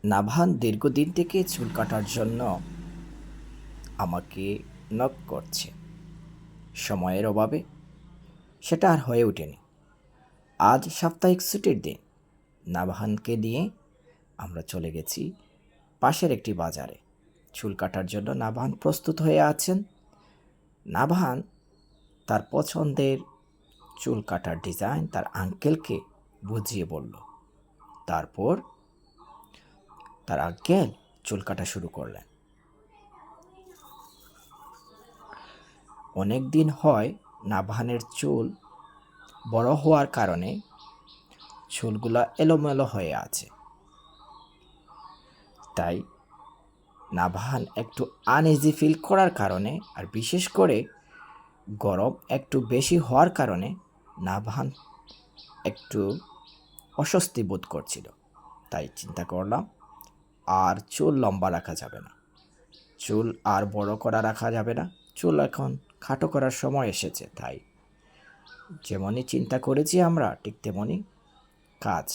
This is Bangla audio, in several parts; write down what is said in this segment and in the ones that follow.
নাভান দীর্ঘদিন থেকে চুল কাটার জন্য আমাকে নক করছে। সময়ের অভাবে সেটা আর হয়ে ওঠেনি। আজ সাপ্তাহিক ছুটির দিন। নাভানকে নিয়ে আমরা চলে গেছি পাশের একটি বাজারে। চুল কাটার জন্য নাভান প্রস্তুত হয়ে আছেন। নাভান তার পছন্দের চুল কাটার ডিজাইন তার আঙ্কেলকে বুঝিয়ে বলল। তারপর তার আঙ্কেল চুল কাটা শুরু করলেন। অনেক দিন হয় নাভানের চুল বড় হওয়ার কারণে চুলগুলা এলোমেলো হয়ে আছে। তাই নাভান একটু আনইজি ফিল করার কারণে, আর বিশেষ করে গরম একটু বেশি হওয়ার কারণে নাভান একটু অস্বস্তি বোধ করছিল। তাই চিন্তা করলাম আর চুল লম্বা রাখা যাবে না, চুল আর বড় করা রাখা যাবে না, চুল এখন খাটো করার সময় এসেছে। তাই যেমনই চিন্তা করেছি আমরা ঠিক তেমনই কাজ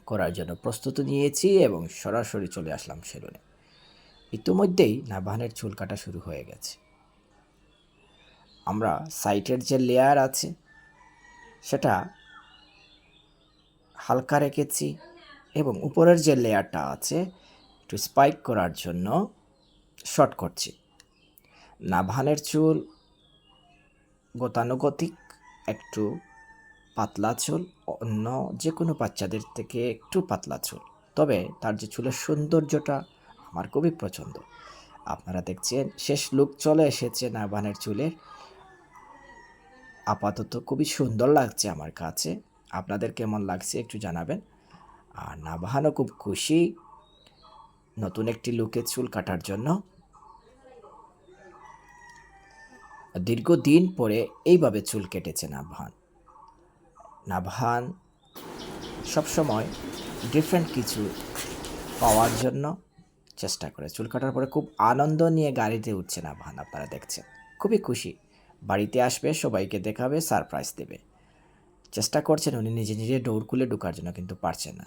করার জন্য প্রস্তুতি নিয়েছি এবং সরাসরি চলে আসলাম সেলুনে। ইতিমধ্যেই নাভানের চুল কাটা শুরু হয়ে গেছে। আমরা সাইটের যে লেয়ার আছে সেটা হালকা রেখেছি এবং উপরের যে লেয়ারটা আছে একটু স্পাইক করার জন্য শর্ট করছি। নাভানের চুল গতানুগতিক, একটু পাতলা চুল, অন্য যে কোনো বাচ্চাদের থেকে একটু পাতলা চুল, তবে তার যে চুলের সৌন্দর্যটা আমার খুবই পছন্দ। আপনারা দেখছেন শেষ লুক চলে এসেছে নাভানের চুলের। আপাতত খুবই সুন্দর লাগছে আমার কাছে। আপনাদের কেমন লাগছে একটু জানাবেন। আর নাভানও খুব খুশি নতুন একটি লুকে চুল কাটার জন্য। দীর্ঘদিন পরে এইভাবে চুল কেটেছে নাভান। নাভান সবসময় ডিফারেন্ট কিছু পাওয়ার জন্য চেষ্টা করে। চুল কাটার পরে খুব আনন্দ নিয়ে গাড়িতে উঠছে নাভান, আপনারা দেখছেন। খুবই খুশি, বাড়িতে আসবে, সবাইকে দেখাবে, সারপ্রাইজ দেবে। চেষ্টা করছেন উনি নিজে নিজে দৌড় খুলে ঢোকার জন্য, কিন্তু পারছেন না।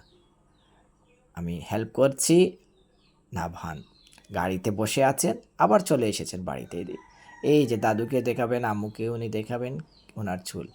আমি হেল্প করছি। নাভান গাড়িতে বসে আছেন, আবার চলে এসেছেন বাড়িতে। এই যে দাদুকে দেখাবেন, আম্মুকে উনি দেখাবেন ওনার চুল।